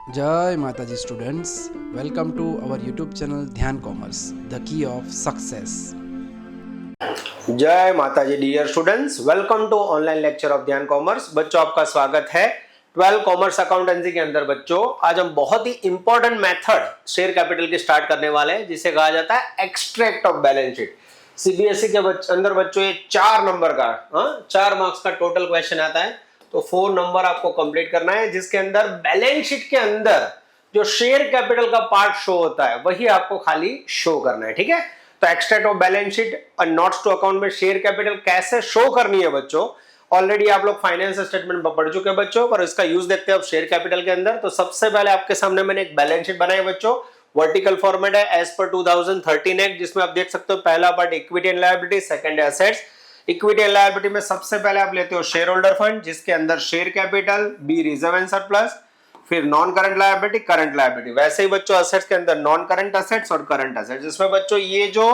जय माता जी students, welcome to our YouTube channel Dhyan commerce, the key of success. जय माता जी dear students, welcome to online lecture of Dhyan commerce. बच्चों आपका स्वागत है 12 कॉमर्स अकाउंटेंसी के अंदर। बच्चों आज हम बहुत ही इंपॉर्टेंट मेथड शेयर कैपिटल की स्टार्ट करने वाले हैं, जिसे कहा जाता है extract of balance sheet. CBSE के अंदर बच्चों ये 4 नंबर का 4 मार्क्स का टोटल क्वेश्चन आता है। तो 4 नंबर आपको कंप्लीट करना है, जिसके अंदर बैलेंस शीट के अंदर जो शेयर कैपिटल का पार्ट शो होता है वही आपको खाली शो करना है। ठीक है, तो एक्सट्रैक्ट ऑफ बैलेंस शीट और नोट्स टू अकाउंट में शेयर कैपिटल कैसे शो करनी है बच्चों, ऑलरेडी आप लोग फाइनेंस स्टेटमेंट में पढ़ चुके हैं बच्चों, पर इसका यूज देखते हैं अब शेयर कैपिटल के अंदर। तो सबसे पहले आपके सामने मैंने एक बैलेंस शीट बनाई बच्चों, वर्टिकल फॉर्मेट है एज पर 2013 एक्ट, जिसमें आप देख सकते हो पहला part equity and liability, second assets. Equity and liability में सबसे पहले आप लेते हो शेयर होल्डर फंड, जिसके अंदर share capital, B reserve and surplus, फिर non current liability, current liability. वैसे ही बच्चों एसेट्स के अंदर नॉन करंट एसेट्स और करंट एसेट्स, जिसमें बच्चों ये जो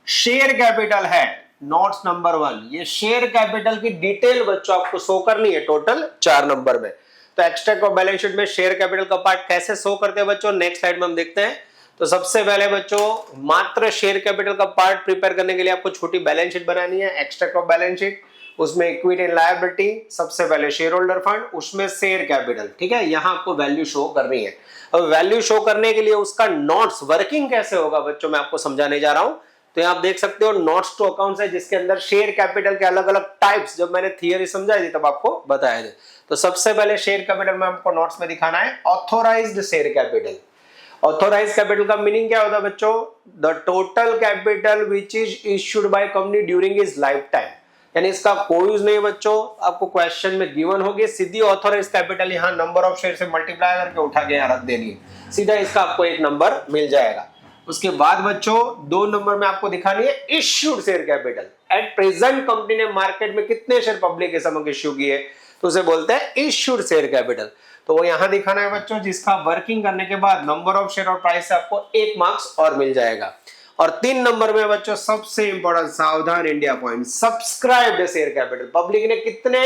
शेयर कैपिटल है नोट्स नंबर 1, ये शेयर कैपिटल की डिटेल बच्चों आपको शो करनी है टोटल 4 नंबर में। तो एक्सट्रैक्ट ऑफ बैलेंस शीट में शेयर कैपिटल का पार्ट कैसे शो करते हैं बच्चों, नेक्स्ट स्लाइड में हम देखते हैं। तो सबसे पहले बच्चों मात्र शेयर कैपिटल का पार्ट प्रिपेयर करने के लिए आपको छोटी बैलेंस शीट बनानी है, एक्सट्रैक्ट ऑफ बैलेंस शीट। उसमें इक्विटी एंड लायबिलिटी, सबसे पहले शेयर होल्डर फंड, उसमें शेयर कैपिटल। ठीक है, यहां आपको वैल्यू शो करनी है। अब वैल्यू शो करने के लिए उसका नोट्स वर्किंग कैसे होगा बच्चों, मैं आपको समझाने जा रहा हूं। तो आप देख सकते हो नोट्स टू अकाउंट्स है, जिसके अंदर शेयर कैपिटल के अलग अलग टाइप्स, जब मैंने थियरी समझाई थी तब आपको बताया थे। तो सबसे पहले शेयर कैपिटल में आपको नोट्स में दिखाना है authorised share capital. Authorised capital का मीनिंग क्या होता है बच्चों, the total capital which is issued by company during his life time. यानी इसका कोई यूज नहीं बच्चों, आपको क्वेश्चन में गिवन होगी सीधी ऑथोराइज्ड कैपिटल, यहाँ नंबर ऑफ शेयर से मल्टीप्लाई करके उठा के यहाँ रख देनी है, सीधा इसका आपको एक नंबर मिल जाएगा। उसके बाद बच्चों 2 नंबर में आपको दिखानी है issued share capital. At present company ने मार्केट में कितने शेयर पब्लिक के समक्ष इश्यू किए, तो उसे बोलते हैं इश्यूड शेयर कैपिटल। तो वो यहां दिखाना है बच्चों, जिसका वर्किंग करने के बाद नंबर ऑफ शेयर और प्राइस से आपको 1 मार्क्स और मिल जाएगा। और 3 नंबर में बच्चों सबसे इंपॉर्टेंट सावधान India point, subscribed share capital. Public ने कितने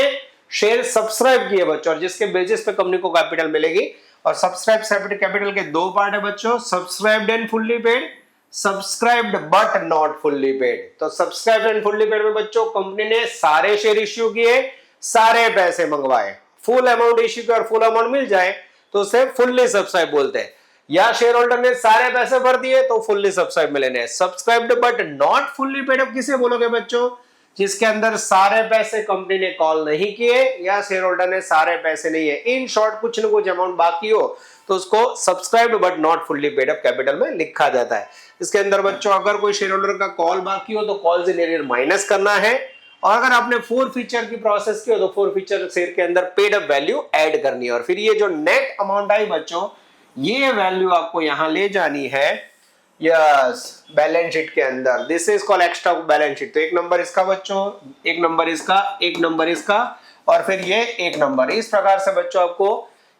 शेयर सब्सक्राइब किए बच्चों, और जिसके बेसिस पे कंपनी को कैपिटल मिलेगी। और सब्सक्राइब कैपिटल के 2 पार्ट है बच्चों, subscribed and fully paid, subscribed but not fully paid. तो सब्सक्राइब्ड एंड फुल्ली पेड में बच्चों कंपनी ने सारे शेयर इश्यू किए, सारे पैसे मंगवाए, फुल अमाउंट इश्यू किया और फुल अमाउंट मिल जाए तो उसे फुल्ली सब्सक्राइब बोलते हैं। या शेयर होल्डर ने सारे पैसे भर दिए तो फुल्ली सब्सक्राइब मिलेंगे। Subscribed but not fully paid अब किसे बोलोगे बच्चों, जिसके अंदर सारे पैसे कंपनी ने कॉल नहीं किए या शेयर होल्डर ने सारे पैसे नहीं है, इन शॉर्ट कुछ न कुछ अमाउंट बाकी हो, तो उसको subscribed but not fully paid up capital में लिखा जाता है। इसके अंदर बच्चों अगर कोई शेयर होल्डर का कॉल बाकी हो तो कॉल इन एरियर माइनस करना है, और अगर आपने 4 फीचर की प्रोसेस की हो तो 4 फीचर शेयर के अंदर पेड अप वैल्यू ऐड करनी है। और फिर ये जो नेट अमाउंट आई बच्चों, ये वैल्यू आपको यहां ले जानी है यस बैलेंस शीट के अंदर। This is called extra balance sheet. तो 1 नंबर इसका बच्चों, 1 नंबर इसका, 1 नंबर इसका, और फिर ये 1 नंबर। इस प्रकार से बच्चों आपको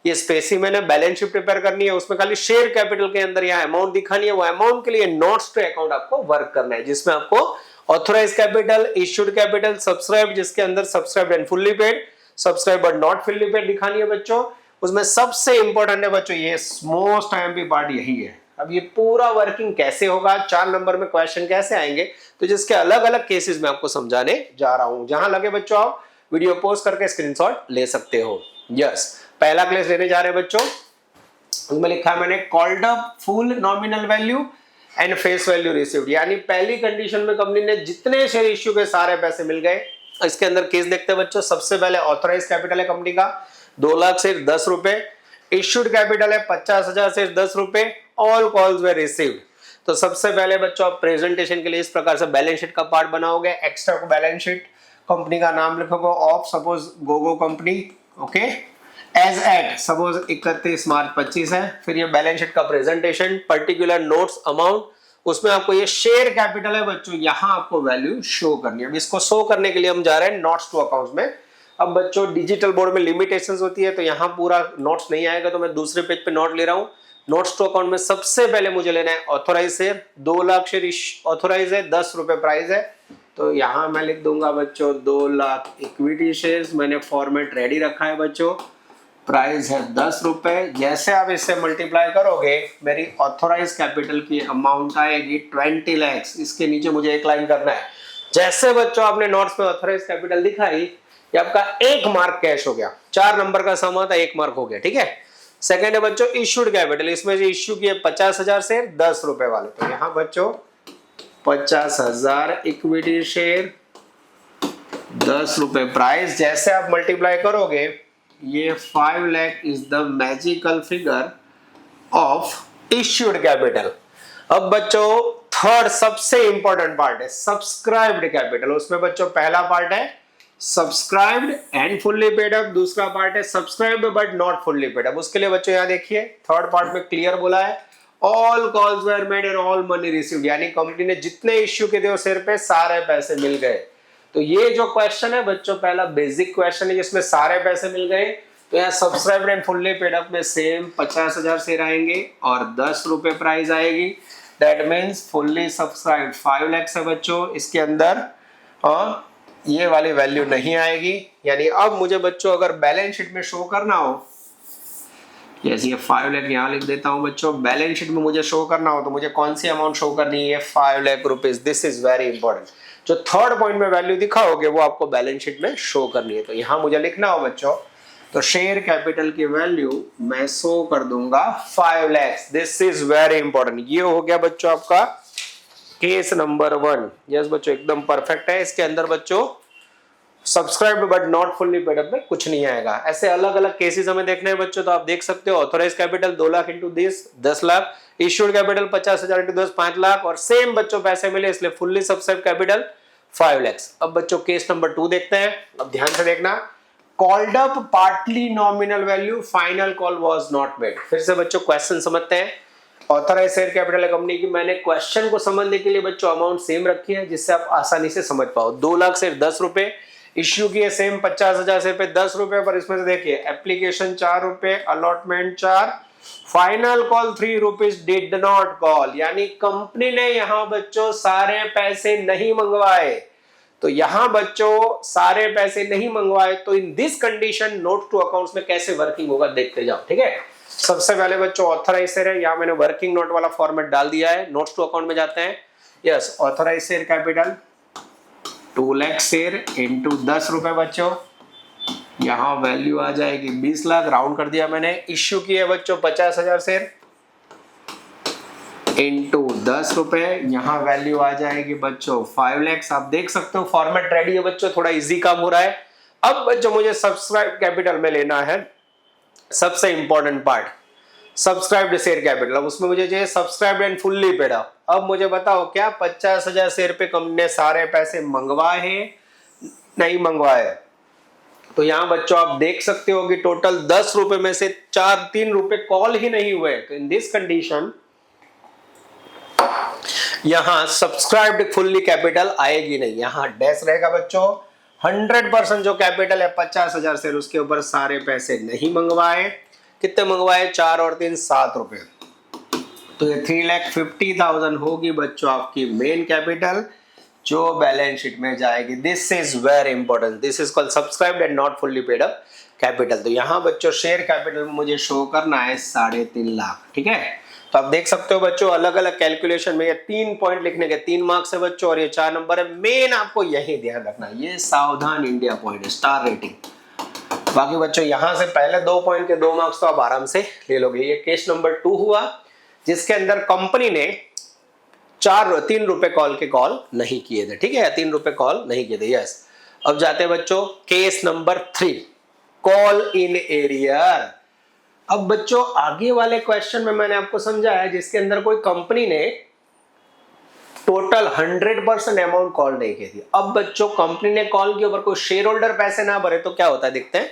ये स्पेसिमेन है, बैलेंस शीट प्रिपेयर करनी है। उसमें खाली शेयर कैपिटल के अंदर यहाँ अमाउंट दिखानी है, वो अमाउंट के लिए नोट्स टू अकाउंट आपको वर्क करना है, जिसमें आपको authorise capital, issued capital, subscribe, जिसके अंदर subscribed and fully paid, subscribe but not fully paid दिखानी है बच्चों। उसमें सबसे इंपॉर्टेंट है बच्चों ये मोस्ट आईएमपी पार्ट यही है। अब ये पूरा वर्किंग कैसे होगा, 4 नंबर में क्वेश्चन कैसे आएंगे, तो जिसके अलग अलग केसेस में आपको समझाने जा रहा हूं। जहां लगे बच्चों आप वीडियो पॉज करके स्क्रीनशॉट ले सकते हो। यस, पहला क्लास लेने जा रहे हैं बच्चों, उसमें लिखा है मैंने called up full nominal value and face value received. यानी पहली कंडीशन में कंपनी ने जितने शेयर इश्यू के सारे पैसे मिल गए। इसके अंदर केस देखते हैं बच्चों, सबसे पहले ऑथराइज कैपिटल है कंपनी का 2 लाख शेयर 10 रुपए, इश्यूड कैपिटल है 50,000 शेयर 10 रुपए, ऑल कॉल्स वे रिसीव्ड। तो सबसे पहले बच्चों आप प्रेजेंटेशन के लिए इस प्रकार से बैलेंस शीट का पार्ट बनाओगे। एक्स्ट्रा को बैलेंस शीट, कंपनी का नाम लिखोगे of suppose Gogo company, okay, as at suppose 31 March 25 है। फिर ये बैलेंस शीट का प्रेजेंटेशन, पर्टिकुलर नोट्स अमाउंट, उसमें आपको ये शेयर कैपिटल है बच्चों, यहां आपको वैल्यू शो करनी है। अब इसको शो करने के लिए हम जा रहे हैं नोट्स टू अकाउंट्स में। अब बच्चों डिजिटल बोर्ड में लिमिटेशंस होती है, तो यहाँ पूरा नोट्स नहीं आएगा, तो मैं दूसरे पेज पे नोट ले रहा हूँ। नोट्स टू अकाउंट में सबसे पहले मुझे लेना है authorise share, 2 lakh share authorise है, 10 रुपए प्राइस है। तो यहाँ मैं लिख दूंगा बच्चों 2 लाख इक्विटी शेयर्स, मैंने फॉर्मेट रेडी रखा है बच्चों। प्राइस है 10 रुपए। जैसे आप इससे मल्टीप्लाई करोगे मेरी ऑथोराइज कैपिटल की अमाउंट आएगी 20 लाख। इसके नीचे मुझे एक लाइन करना है। जैसे बच्चों आपने नोट्स में ऑथोराइज कैपिटल दिखाई, ये आपका 1 मार्क कैश हो गया। 4 नंबर का सम था, 1 मार्क हो गया, ठीक है। सेकेंड है बच्चों इश्यूड कैपिटल। इसमें जो इश्यू किए 50,000 शेयर 10 रुपए वाले, तो यहाँ बच्चों 50,000 इक्विटी शेयर 10 रुपए प्राइस। जैसे आप मल्टीप्लाई करोगे ये 5 lakh is the magical figure of issued capital. अब बच्चों थर्ड सबसे इंपॉर्टेंट पार्ट है सब्सक्राइब्ड कैपिटल। उसमें बच्चों पहला पार्ट है subscribed and fully paid up, दूसरा पार्ट है subscribed but not fully paid up. उसके लिए बच्चों यहाँ देखिए थर्ड पार्ट में क्लियर बोला है all calls were made and all money received, यानी कंपनी ने जितने इश्यू के थे शेयर पे सारे पैसे मिल गए। तो ये जो क्वेश्चन है बच्चों पहला बेसिक क्वेश्चन है जिसमें सारे पैसे मिल गए। तो यहाँ subscribed and fully paid up में सेम 50,000 शेयर आएंगे और 10 रुपए प्राइस आएगी। That means fully subscribed 5 lakh है बच्चों, इसके अंदर ये वाली वैल्यू नहीं आएगी। यानी अब मुझे बच्चों अगर बैलेंस शीट में शो करना हो, यस ये 5 लाख यहाँ लिख देता हूँ बच्चों। बैलेंस शीट में मुझे शो करना हो तो मुझे कौन सी अमाउंट शो करनी है 5 lakh rupees. This is very important. जो थर्ड पॉइंट में वैल्यू दिखाओगे वो आपको बैलेंस शीट में शो करनी है। तो यहाँ मुझे लिखना हो बच्चों, तो शेयर कैपिटल की वैल्यू मैं शो कर दूंगा 5 lakh. This is very important. ये हो गया बच्चों आपका केस नंबर 1। यस बच्चों एकदम परफेक्ट है। इसके अंदर बच्चों subscribed but not fully paid up में कुछ नहीं आएगा। ऐसे अलग अलग केसेस हमें देखने हैं बच्चों, तो आप देख सकते हो authorise capital 2 lakh into 10 lakh, issued capital 50,000 into 10 5 lakh, और सेम बच्चों पैसे मिले इसलिए फुल्ली सब्सक्राइब्ड कैपिटल 5 लाख। अब बच्चों केस नंबर 2 देखते हैं। अब ध्यान से देखना, called up partly nominal value final call was not made. फिर से बच्चों क्वेश्चन समझते हैं। ऑथराइज शेयर कैपिटल कंपनी की मैंने क्वेश्चन को समझने के लिए बच्चों अमाउंट सेम रखी है जिससे आप आसानी से समझ पाओ। 2 लाख शेयर 10 रुपए, इश्यू किए सेम 50,000 शेयर पे 10 रुपए, पर इसमें से देखिए एप्लीकेशन 4 रुपए, allotment 4, final call 3 rupees did not call, यानी कंपनी ने यहाँ बच्चों सारे पैसे नहीं मंगवाए। तो यहाँ बच्चों सारे पैसे नहीं मंगवाए, तो in this condition note to accounts में कैसे वर्किंग होगा देखते जाओ, ठीक है। सबसे पहले बच्चों ऑथराइज शेयर है, यहाँ मैंने वर्किंग नोट वाला फॉर्मेट डाल दिया है। नोट्स टू अकाउंट में जाते हैं। Yes authorise share capital 2 lakh share into 10 रुपए बच्चों, यहाँ वैल्यू आ जाएगी 20 लाख, राउंड कर दिया मैंने। इश्यू किए बच्चों 50,000 शेयर इंटू 10 रुपए, यहाँ वैल्यू आ जाएगी बच्चों 5 लाख। आप देख सकते हो फॉर्मेट रेडी है बच्चों, थोड़ा इजी काम हो रहा है। अब बच्चों मुझे सब्सक्राइब कैपिटल में लेना है सबसे important part, subscribed share capital. अब उसमें मुझे चाहिए subscribed and fully paid up. अब मुझे बताओ क्या 50,000 शेयर पे कंपनी ने सारे पैसे मंगवाए हैं, नहीं मंगवाए? तो यहाँ बच्चों आप देख सकते हो कि टोटल 10 रुपए में से 3 रुपए कॉल ही नहीं हुए। तो इन दिस कंडीशन यहाँ सब्सक्राइब्ड फुल्ली कैपिटल आएगी नहीं, यहाँ डैश रहेगा बच्चों। 100% जो कैपिटल है 50,000 शेयर, उसके ऊपर सारे पैसे नहीं मंगवाए। कितने मंगवाए? 4 और 3 7 रुपए। तो ये 3,50,000 होगी बच्चों आपकी मेन कैपिटल जो बैलेंस शीट में जाएगी। This is very important, this is called subscribed and not fully paid up capital. तो यहाँ बच्चों शेयर कैपिटल में मुझे शो करना है 3.5 लाख, ठीक है। तो आप देख सकते हो बच्चों अलग अलग कैलकुलेशन में ये 3 पॉइंट लिखने के 3 मार्क्स है बच्चों, और ये 4 नंबर है। मेन आपको यही ध्यान रखना है, ये सावधान इंडिया पॉइंट है, स्टार रेटिंग। बाकी बच्चों यहाँ से पहले 2 पॉइंट के 2 मार्क्स तो आप आराम से ले लोगे। ये केस नंबर 2 हुआ जिसके अंदर कंपनी ने 3 रुपए कॉल नहीं किए थे, ठीक है, 3 रुपए कॉल नहीं किए थे। यस अब जाते हैं बच्चों case number 3, call in arrear. अब बच्चों आगे वाले क्वेश्चन में मैंने आपको समझाया जिसके अंदर कोई कंपनी ने टोटल 100% अमाउंट कॉल नहीं की थी। अब बच्चों कंपनी ने कॉल के ऊपर कोई शेयर होल्डर पैसे ना भरे तो क्या होता है देखते हैं।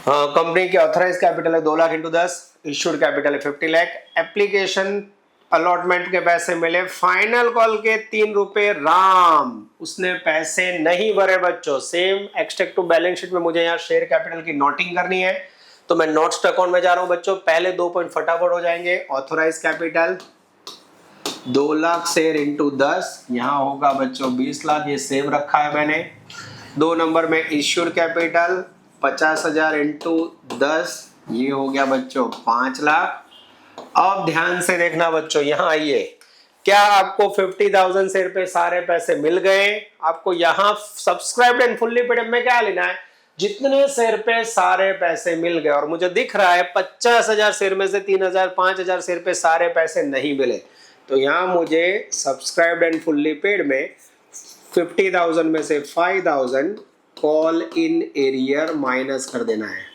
कंपनी की ऑथराइज कैपिटल है 2 लाख इंटू 10, इश्यूड कैपिटल है 50 लाख, एप्लीकेशन अलॉटमेंट के पैसे मिले, फाइनल कॉल के 3 रुपए राम, उसने पैसे नहीं भरे बच्चों। Same extract to balance sheet में मुझे यहाँ शेयर कैपिटल की नोटिंग करनी है, तो मैं नोट्स अकाउंट में जा रहा हूं बच्चों। पहले 2 पॉइंट फटाफट हो जाएंगे। Authorise capital 2 lakh share into 10, यहाँ होगा बच्चों 20 लाख, ये सेम रखा है मैंने। 2 नंबर में इश्यूड कैपिटल 50,000 इंटू 10, ये हो गया बच्चों 5 लाख। अब ध्यान से देखना बच्चों, यहाँ आइए, क्या आपको 50,000 शेयर पे सारे पैसे मिल गए? आपको यहाँ सब्सक्राइब्ड एंड फुल्ली पेड में क्या लेना है, जितने शेयर पे सारे पैसे मिल गए। और मुझे दिख रहा है 50,000 शेयर में से 3,000 5,000 शेयर पे सारे पैसे नहीं मिले, तो यहाँ मुझे सब्सक्राइब्ड एंड फुल्ली पेड में 50,000 में से 5,000 कॉल इन एरियर माइनस कर देना है।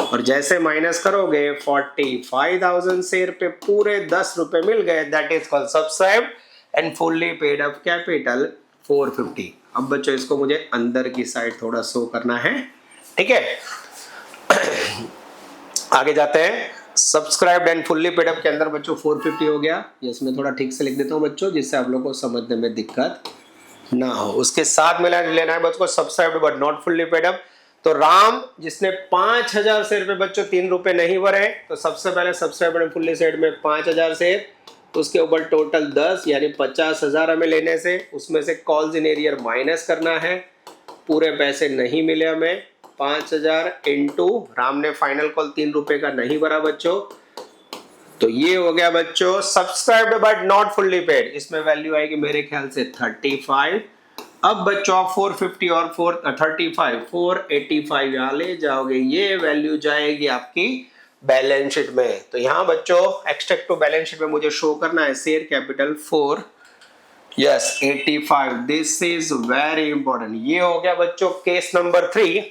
और जैसे माइनस करोगे 45,000 शेयर पे पूरे 10 रुपए मिल गए, that is called subscribed and fully paid up capital 450। अब बच्चों इसको मुझे अंदर की साइड थोड़ा शो करना है, ठीक है। आगे जाते हैं, subscribed and fully paid up के अंदर बच्चों 450 हो गया। ये इसमें थोड़ा ठीक से लिख देता हूँ बच्चों, जिससे आप लोगों को समझने में दिक्कत ना हो। उसके साथ मिला लेना है बच्चों को subscribed but not fully paid up. तो राम जिसने 5,000 शेयर पे बच्चों 3 रुपए नहीं भरे, तो सबसे पहले सब्सक्राइब्ड एंड फुल्ली पेड में 5,000 शेयर, तो उसके ऊपर टोटल 10 यानी 50,000 हमें लेने से उसमें से कॉल्स इन एरियर माइनस करना है। पूरे पैसे नहीं मिले हमें, 5,000 इंटू राम ने फाइनल कॉल 3 रुपए का नहीं भरा बच्चों, तो ये हो गया बच्चों subscribed but not fully paid. इसमें वैल्यू आएगी मेरे ख्याल से 35। अब बच्चों आप 450 और 485 यहाँ ले जाओगे, ये वैल्यू जाएगी आपकी बैलेंस शीट में। तो यहाँ बच्चों एक्सट्रैक्ट टू बैलेंस शीट में मुझे शो करना है share capital 85। This is very important. ये हो गया बच्चों केस नंबर 3,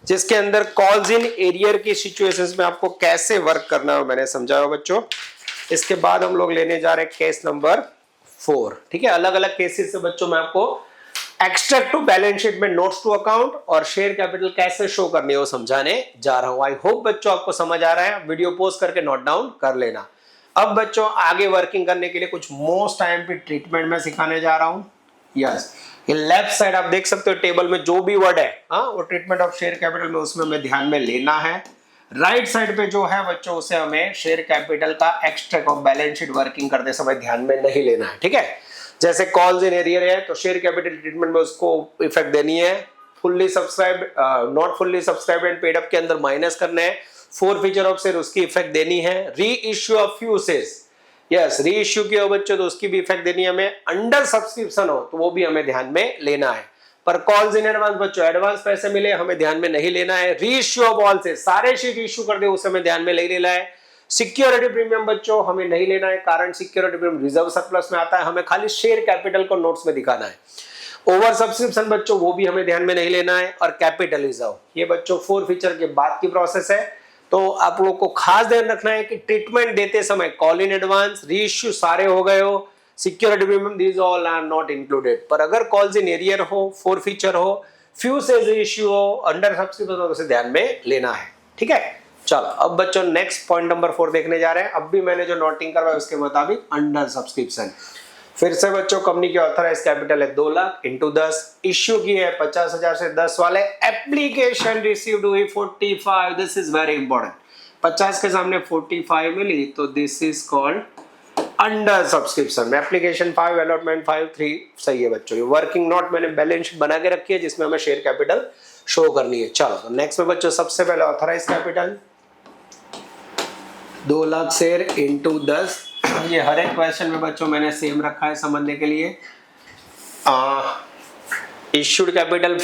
जिसके अंदर कॉल्स इन एरियर की सिचुएशंस में आपको कैसे वर्क करना है मैंने समझाया बच्चों। इसके बाद हम लोग लेने जा रहे हैं केस नंबर 4, ठीक है। अलग अलग केसेस से बच्चों मैं आपको एक्सट्रैक्ट टू बैलेंस शीट में नोट्स टू अकाउंट और शेयर कैपिटल कैसे शो करनी है वो समझाने जा रहा हूं। आई होप बच्चों आपको समझ आ रहा है, वीडियो पॉज करके नोट डाउन कर लेना। अब बच्चों आगे वर्किंग करने के लिए कुछ मोस्ट टाइम पे ट्रीटमेंट में सिखाने जा रहा हूं। यस, ये लेफ्ट साइड आप देख सकते हो टेबल में जो भी वर्ड है वो ट्रीटमेंट ऑफ शेयर कैपिटल में उसमें हमें ध्यान में लेना है। राइट साइड पे जो है बच्चों उसे हमें शेयर कैपिटल का extract of balance sheet working करते समय ध्यान में नहीं लेना है, ठीक है। जैसे कॉल्स इन एरियर है तो शेयर कैपिटल ट्रीटमेंट में उसको इफेक्ट देनी है। Fully subscribed not fully subscribed and paid up के अंदर माइनस करना है। 4 फीचर ऑफ शेयर उसकी इफेक्ट देनी है। री issue of few shares, yes री इश्यू किया हो बच्चों तो उसकी भी इफेक्ट देनी है हमें। अंडर सब्सक्रिप्शन हो तो वो भी हमें ध्यान में लेना है। पर कॉल्स इन एडवांस बच्चों एडवांस पैसे मिले हमें ध्यान में नहीं लेना है। री इश्यू ऑफ ऑल से सारे शेयर इश्यू कर दे उसे हमें ध्यान में नहीं लेना है। सिक्योरिटी प्रीमियम बच्चों हमें नहीं लेना है, कारण सिक्योरिटी प्रीमियम रिजर्व सरप्लस में आता है, हमें खाली शेयर कैपिटल को नोट्स में दिखाना है। ओवर सब्सक्रिप्शन बच्चों वो भी हमें ध्यान में नहीं लेना है। और कैपिटल रिजर्व ये बच्चों 4 फीचर के बाद की प्रोसेस है, तो आप लोग को खास ध्यान रखना है कि ट्रीटमेंट देते समय call in advance re issue सारे हो गए हो, security premium these all are not included. पर अगर कॉल्स इन एरियर हो, 4 फीचर हो, फ्यू शेयर्स इश्यू हो, अंडर सब्सक्रिप्शन हो, उसे ध्यान में लेना है, ठीक है। चलो अब बच्चों नेक्स्ट पॉइंट नंबर 4 देखने जा रहे हैं। अब भी मैंने जो नोटिंग करवाया उसके मुताबिक अंडर सब्सक्रिप्शन। फिर से बच्चों कंपनी की ऑथराइज कैपिटल है 2 लाख इंटू 10, इश्यू की है 50,000 से 10 वाले, एप्लीकेशन रिसीव्ड हुई 45। This is very important. 50 के सामने 45 मिली तो this is called under subscription. Application 5 allotment 5 3 सही है बच्चों। ये वर्किंग नोट मैंने बैलेंस शीट बना के रखी है जिसमें हमें शेयर कैपिटल शो करनी है। चलो तो नेक्स्ट में बच्चों सबसे पहले authorise capital 2 lakh share into 10। ये हर एक क्वेश्चन में बच्चों मैंने सेम रखा है समझने के लिए। इश्यूड कैपिटल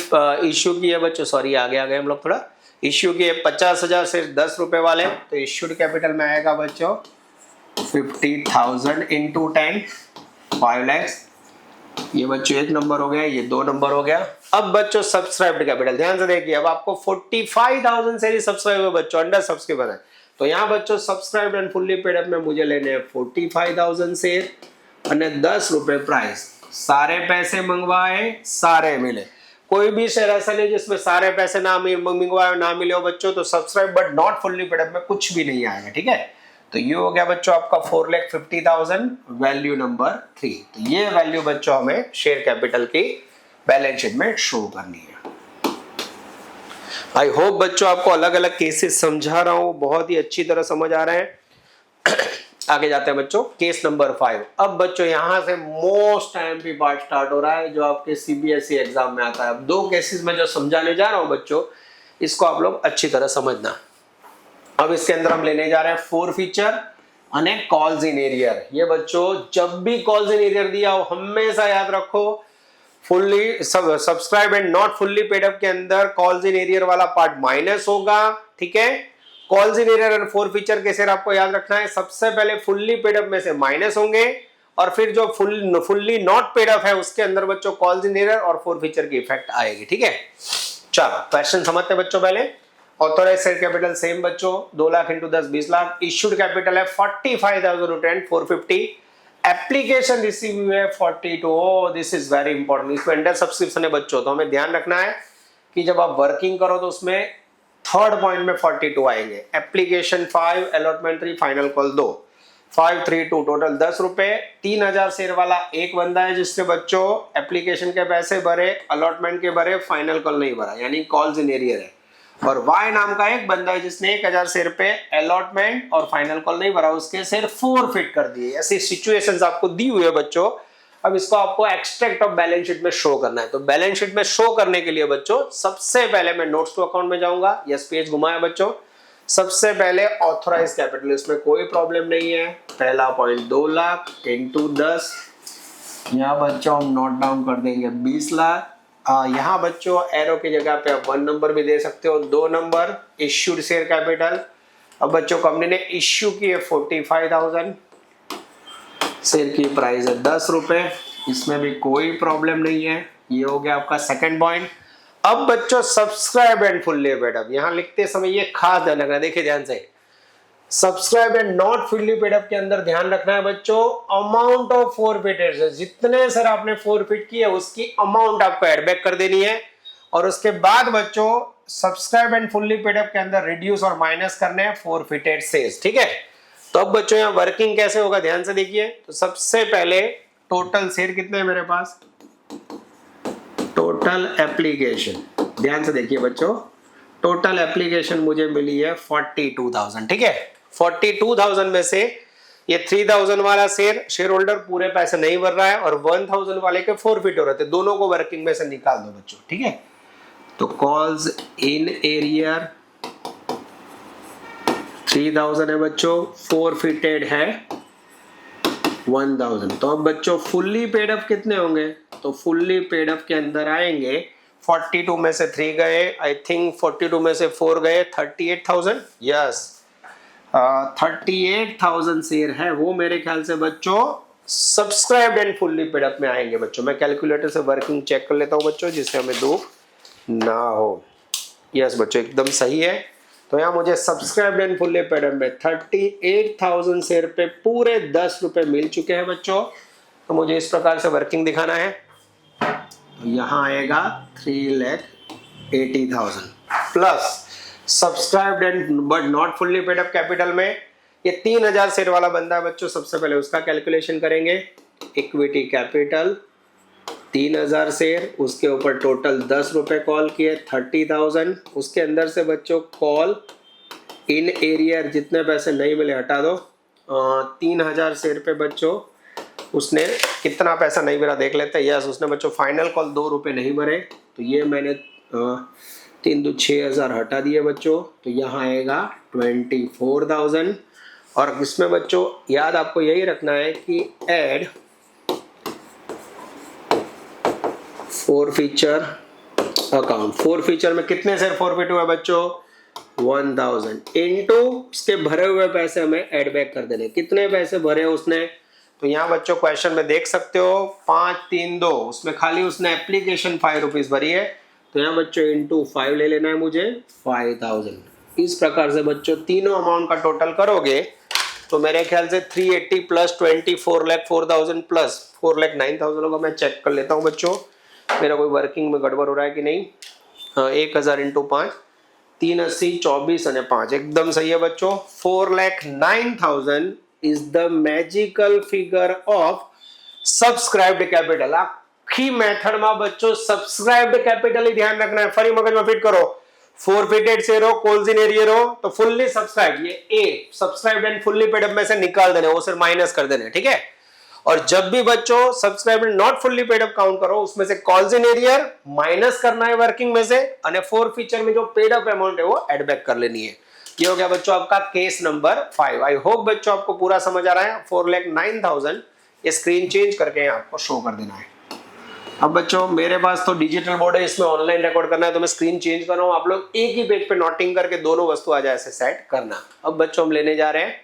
इश्यू की है बच्चों, सॉरी आगे आ गए हम लोग थोड़ा। इश्यू की है 50,000 से 10 रुपए वाले, तो इश्यूड कैपिटल में आएगा बच्चों 50,000 इंटू 10 5 लाख। ये बच्चों 1 नंबर हो गया, ये 2 नंबर हो गया। अब बच्चों सब्सक्राइब्ड कैपिटल ध्यान से देखिए, अब आपको 45,000 से ही सब्सक्राइब है बच्चों, अंडर सब्सक्रिप्शन है, तो यहाँ बच्चों subscribed and fully paid up में मुझे लेने हैं 45,000 शेयर और 10 रुपए प्राइस। सारे पैसे मंगवाए सारे मिले, कोई भी शेयर ऐसा नहीं जिसमें सारे पैसे ना मंगवाए ना मिले हो बच्चों, तो subscribe but not fully paid up में कुछ भी नहीं आएगा, ठीक है। तो ये हो गया बच्चों आपका 4,50,000 वैल्यू नंबर 3। तो ये वैल्यू बच्चों हमें शेयर कैपिटल की बैलेंस शीट में शो करनी है। आई होप बच्चों आपको अलग अलग केसेस समझा रहा हूं, बहुत ही अच्छी तरह समझ आ रहे हैं। आगे जाते हैं बच्चों केस नंबर 5। अब बच्चों यहां से मोस्ट टाइम भी पार्ट स्टार्ट हो रहा है जो आपके सीबीएसई एग्जाम में आता है। अब 2 केसेस में जो समझाने जा रहा हूं बच्चों, इसको आप लोग अच्छी तरह समझना। अब इसके अंदर हम लेने जा रहे हैं फोर फीचर अने कॉल्स इन एरियर। ये बच्चों जब भी कॉल्स इन एरियर दिया हो हमेशा याद रखो fully subscribe and not fully paid up के अंदर कॉल्स इन एरियर वाला पार्ट माइनस होगा, ठीक है। Calls in arrear and four feature कैसे आपको याद रखना है, सबसे पहले फुल्ली पेड अप में से माइनस होंगे और फिर जो फुल्ली नॉट पेड अप है उसके अंदर बच्चों कॉल्स इन एरियर और फोर फीचर की इफेक्ट आएगी, ठीक है। चलो क्वेश्चन समझते हैं बच्चों। पहले ऑथोराइज शेयर कैपिटल सेम बच्चों 2 lakh into 10 20 lakh. Issued capital है 45,000 450। एप्लीकेशन रिसीव हुए है 42। This is very important. इसमें अंडर सब्सक्रिप्शन है बच्चों, तो हमें ध्यान रखना है कि जब आप वर्किंग करो तो उसमें थर्ड पॉइंट में 42 आएंगे। Application 5, allotment 3, final call 2। 5 3 2 total 10 रुपए। 3000 शेयर वाला एक बंदा है जिसने बच्चों एप्लीकेशन के पैसे भरे, अलॉटमेंट के भरे, फाइनल कॉल नहीं भरा, यानी कॉल्स इन एरियर है। और वाई नाम का एक बंदा है जिसने 1000 शेयर पे अलॉटमेंट और फाइनल कॉल नहीं भरा, उसके शेयर फोरफिट कर दिए। ऐसी सिचुएशंस आपको दी हुई है बच्चों। अब इसको आपको एक्सट्रैक्ट ऑफ बैलेंस शीट में शो करना है। तो बैलेंस शीट में शो करने के लिए बच्चों सबसे पहले मैं नोट्स टू अकाउंट में जाऊंगा। यस पेज घुमाया बच्चों। सबसे पहले ऑथोराइज कैपिटल, इसमें कोई प्रॉब्लम नहीं है। पहला पॉइंट 2 लाख इंटू 10, यहाँ बच्चों हम नोट डाउन कर देंगे 20 लाख। यहाँ बच्चों एरो की जगह पे आप 1 नंबर भी दे सकते हो, 2 नंबर। इश्यूड शेयर कैपिटल, अब बच्चों कंपनी ने इश्यू की है 45,000, शेयर की प्राइस है 10 रुपए, इसमें भी कोई प्रॉब्लम नहीं है। ये हो गया आपका सेकंड पॉइंट। अब बच्चों subscribe and fully paid up, यहाँ लिखते समय ये खास ध्यान रखना, देखिए ध्यान से। Subscribe and not fully paid up के अंदर ध्यान रखना है बच्चों अमाउंट ऑफ फोरफिटेड, जितने सर आपने फोरफिट किए उसकी अमाउंट आपको एड बैक कर देनी है। और उसके बाद बच्चों subscribe and fully paid up के अंदर रिड्यूस और माइनस करने हैं फोरफिटेड सेल्स, ठीक है। तो अब बच्चों यहाँ वर्किंग कैसे होगा ध्यान से देखिए। तो सबसे पहले टोटल शेयर कितने हैं मेरे पास, टोटल एप्लीकेशन, ध्यान से देखिए बच्चों। टोटल एप्लीकेशन मुझे मिली है 42,000, ठीक है। 42,000 में से ये 3,000 वाला शेयर होल्डर पूरे पैसे नहीं भर रहा है और 1,000 वाले के फोरफिट हो रहे थे, दोनों को वर्किंग में से निकाल दो बच्चों, ठीक है। तो कॉल्स इन एरियर 3,000 है बच्चों, फोरफिटेड है 1,000। तो अब बच्चों फुल्ली पेड अप कितने होंगे, तो फुल्ली पेड अप के अंदर आएंगे 42 में से 3 गए, आई थिंक 42 में से 4 गए, 38,000। यस 38,000 शेयर है वो मेरे ख्याल से बच्चों subscribed and fully paid up में आएंगे बच्चों। मैं कैलकुलेटर से वर्किंग चेक कर लेता हूं बच्चों जिससे हमें दुख ना हो। यस बच्चों एकदम सही है। तो यहाँ मुझे subscribed and fully paid up में 38,000 शेयर पे पूरे 10 रुपए मिल चुके हैं बच्चों। तो मुझे इस प्रकार से वर्किंग दिखाना है। तो यहाँ आएगा 3,80,000 plus subscribed and but not fully paid up capital में ये 3,000 शेयर वाला बंदा है बच्चों। सबसे पहले उसका कैलकुलेशन करेंगे। इक्विटी कैपिटल 3,000 शेयर, उसके ऊपर टोटल 10 रुपए कॉल किए 30,000। उसके अंदर से बच्चों कॉल इन एरियर जितने पैसे नहीं मिले हटा दो। 3,000 शेयर पे बच्चों उसने कितना पैसा नहीं भरा देख लेते हैं। यस उसने बच्चों फाइनल कॉल 2 रुपए नहीं भरे, तो ये मैंने 3 2 6,000 हटा दिए बच्चों। तो यहाँ आएगा 24,000। और इसमें बच्चों याद आपको यही रखना है कि add four feature account. Four feature में कितने शेयर फॉरफिट हुए बच्चों 1,000 इनटू उसके भरे हुए पैसे हमें ऐड बैक कर देने। कितने पैसे भरे उसने, तो यहाँ बच्चों क्वेश्चन में देख सकते हो 532, उसमें खाली उसने एप्लीकेशन 5 रुपीज भरी है। तो यहाँ बच्चों इंटू 5 ले लेना है मुझे 5,000। इस प्रकार से बच्चों तीनों अमाउंट का टोटल करोगे तो मेरे ख्याल से 380 प्लस 24 लाख 4,000 प्लस 4 लाख 9,000 होगा। मैं चेक कर लेता हूँ बच्चों मेरा कोई वर्किंग में गड़बड़ हो रहा है कि नहीं। 1,000 इंटू 5 380 24 और 5 एकदम सही है बच्चों। 4,09,000 is the magical figure of subscribed capital. आखी मेथड में बच्चों सब्सक्राइब्ड कैपिटल ही ध्यान रखना है। फरी मगज में फिट करो। फोरफिटेड शेयर हो, कॉल्स इन एरियर हो तो फुल्ली सब्सक्राइब, ये a subscribed and fully paid up में से निकाल देने, वो सिर्फ माइनस कर देने, ठीक है। और जब भी बच्चों subscriber not fully paid up count करो, उसमें से कॉल्स इन एरियर माइनस करना है वर्किंग में से, और फोर फीचर में जो पेड अप अमाउंट है वो एड बैक कर लेनी है। ये हो गया बच्चों आपका केस नंबर 5। आई होप बच्चों आपको पूरा समझ आ रहा है। 4,09,000 ये स्क्रीन चेंज करके आपको शो कर देना है। अब बच्चों मेरे पास तो डिजिटल बोर्ड है, इसमें ऑनलाइन रिकॉर्ड करना है, तो मैं स्क्रीन चेंज कर रहा हूं। आप लोग एक ही पेज पे नोटिंग करके दोनों वस्तु आ जाए ऐसे सेट करना। अब बच्चों हम लेने जा रहे हैं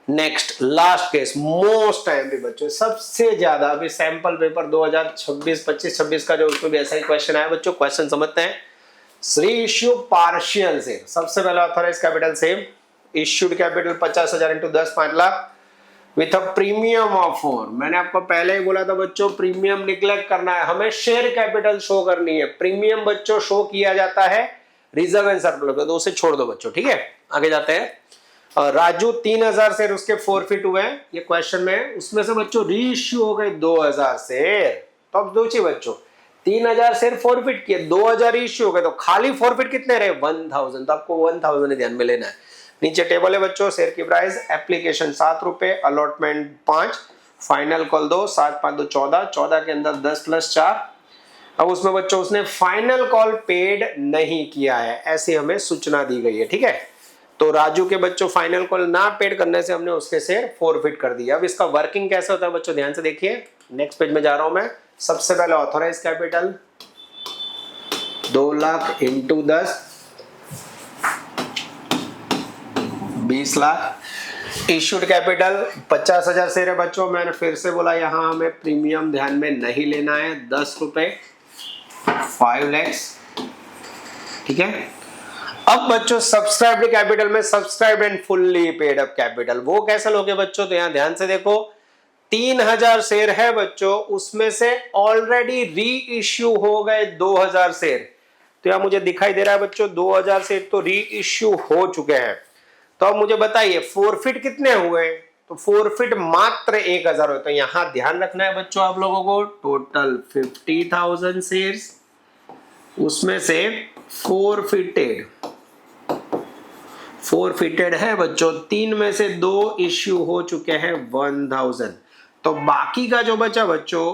next last case, most time पे बच्चों सबसे ज्यादा अभी सैंपल पेपर 2026 25-26 का जो उसमें भी ऐसा ही क्वेश्चन आया बच्चों। क्वेश्चन समझते हैं। री इश्यू पार्शियल सेल, सबसे पहले authorise capital same, issued capital 50,000 into 10 5 lakh with a premium of 4। मैंने आपको पहले ही बोला था बच्चों प्रीमियम निग्लेक्ट करना है, हमें शेयर कैपिटल शो करनी है। प्रीमियम बच्चों शो किया जाता है रिजर्व एंड सरप्लस, तो उसे छोड़ दो बच्चों, ठीक है। आगे जाते हैं। राजू 3,000 शेयर उसके फॉरफिट हुए, ये क्वेश्चन में, उसमें से बच्चों री इश्यू हो गए 2,000 शेयर। तो अब सोचिए बच्चों 3,000 शेयर फॉरफिट किए, 2,000 इश्यू हो गए, तो खाली फॉरफिट कितने रहे 1,000। तो आपको 1,000 ध्यान में लेना है। नीचे टेबल है बच्चों, शेयर की प्राइस, एप्लीकेशन 7 रुपए, अलॉटमेंट 5, फाइनल कॉल 2, 7 5 2 14, 14 के अंदर 10 + 4। अब उसमें बच्चों उसने फाइनल कॉल पेड नहीं किया है, ऐसी हमें सूचना दी गई है, ठीक है। तो राजू के बच्चों फाइनल कॉल ना पेड करने से हमने उसके शेयर फॉरफिट कर दिया। अब इसका वर्किंग कैसे होता है बच्चों ध्यान से देखिए। नेक्स्ट पेज में जा रहा हूं मैं। सबसे पहले authorise capital 2 lakh into 10 20 lakh. Issued capital 50,000 share है बच्चों। मैंने फिर से बोला यहां हमें प्रीमियम ध्यान में नहीं लेना है, 10 रुपए 5 लाख, ठीक है। अब बच्चों सब्सक्राइब्ड कैपिटल में subscribed and fully paid up capital, वो कैसे लोगे बच्चों, तो यहां ध्यान से देखो 3,000 शेयर है बच्चों, उसमें से ऑलरेडी री इश्यू हो गए 2,000 शेयर। तो यहां मुझे दिखाई दे रहा है बच्चों 2,000 शेयर तो री इश्यू हो चुके हैं। तो अब मुझे बताइए फॉरफिट कितने हुए, तो फॉरफिट मात्र 1,000 हुए। तो यहां ध्यान रखना है बच्चों आप लोगों को, टोटल 50,000 शेयर्स, उसमें से फॉरफिटेड है बच्चों 3 में से 2 इश्यू हो चुके हैं 1,000। तो बाकी का जो बचा बच्चों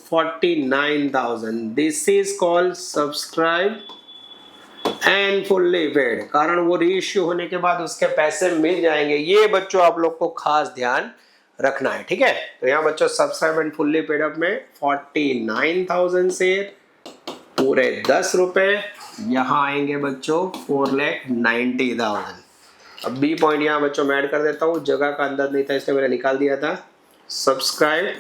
49,000, this is called subscribe and fully paid, कारण वो री इश्यू होने के बाद उसके पैसे मिल जाएंगे। ये बच्चों आप लोग को खास ध्यान रखना है, ठीक है। तो यहाँ बच्चों subscribe and fully paid up में 49,000 शेयर पूरे 10 रुपए, यहाँ आएंगे बच्चों 4,90,000। अब बी पॉइंट यहाँ बच्चों मैं ऐड कर देता हूँ, जगह का अंदाज नहीं था इसलिए मैंने निकाल दिया था। Subscribe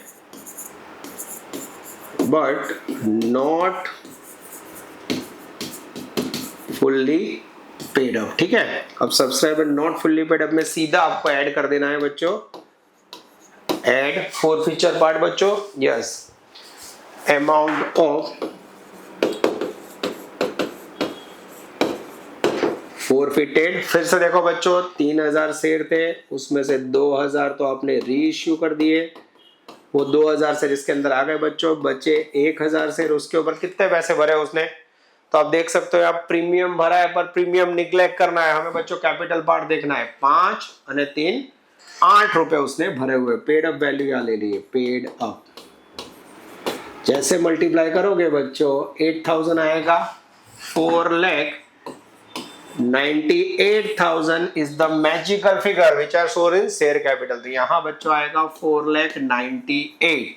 but not fully paid up, ठीक है। अब subscribe and not fully paid up में सीधा आपको ऐड कर देना है बच्चों, ऐड फोर फीचर पार्ट बच्चों, यस, अमाउंट ऑफ फॉरफिटेड। फिर से देखो बच्चों 3,000 शेयर थे, उसमें से 2,000 तो आपने री इश्यू कर दिए, वो 2,000 शेयर इसके अंदर आ गए बच्चों, बचे 1,000 शेयर, उसके ऊपर कितने पैसे भरे उसने, तो आप देख सकते हो आप प्रीमियम भरा है, पर प्रीमियम निग्लेक्ट करना है हमें बच्चों, कैपिटल पार्ट देखना है। 5 और 3 8 रुपए उसने भरे हुए, पेड अप वैल्यू यहाँ ले लिए, पेड अप। जैसे मल्टीप्लाई करोगे बच्चों 8,000 आएगा, 4,98,000 is the magical figure which are shown in share capital. तो यहाँ बच्चों आएगा 4,98,000।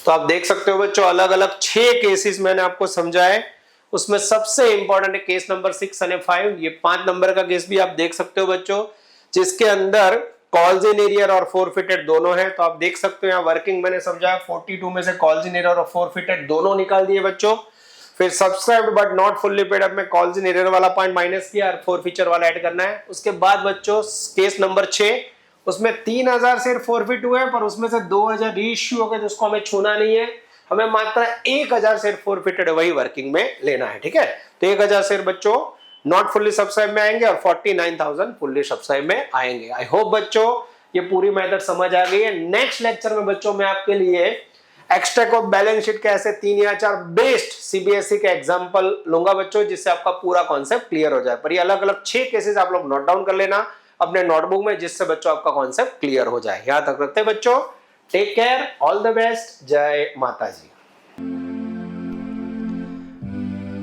तो आप देख सकते हो बच्चों अलग अलग 6 केसेस मैंने आपको समझाए, उसमें सबसे इंपॉर्टेंट है केस नंबर 6 और 5। ये 5 नंबर का केस भी आप देख सकते हो बच्चों, जिसके अंदर कॉल्स इन एरियर और फॉरफिटेड दोनों है। तो आप देख सकते हो यहाँ वर्किंग मैंने समझाया, 42 में से कॉल्स इन एरियर और फॉरफिटेड दोनों निकाल दिए बच्चों। फिर subscribed but not fully paid up में कॉल्स इन एरियर वाला पॉइंट माइनस किया और फोर फीचर वाला ऐड करना है। उसके बाद बच्चों केस नंबर 6, उसमें 3,000 शेयर फॉरफिट हुए, पर उसमें से 2,000 री इश्यू हो गए, तो उसको हमें छूना नहीं है, हमें मात्र 1,000 शेयर फॉरफिटेड वही वर्किंग में लेना है, ठीक है। तो 1,000 शेयर बच्चों नॉट फुल्ली सब्सक्राइब में आएंगे और 49,000 फुल्ली सब्सक्राइब में आएंगे। आई होप बच्चों ये पूरी मेथड समझ आ गई है। नेक्स्ट लेक्चर में बच्चों मैं आपके लिए एक्सट्रैक्ट ऑफ बैलेंस शीट के ऐसे 3 या 4 बेस्ट सीबीएसई के एग्जांपल लूंगा बच्चों, जिससे आपका पूरा कॉन्सेप्ट क्लियर हो जाए। पर ये अलग अलग 6 केसेस आप लोग नोट डाउन कर लेना अपने नोटबुक में, जिससे बच्चों आपका कॉन्सेप्ट क्लियर हो जाए। यहां तक रखते हैं बच्चों, take care, all the best, जय माता जी।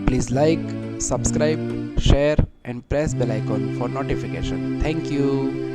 Please like, subscribe, share and press bell icon for notification. Thank you.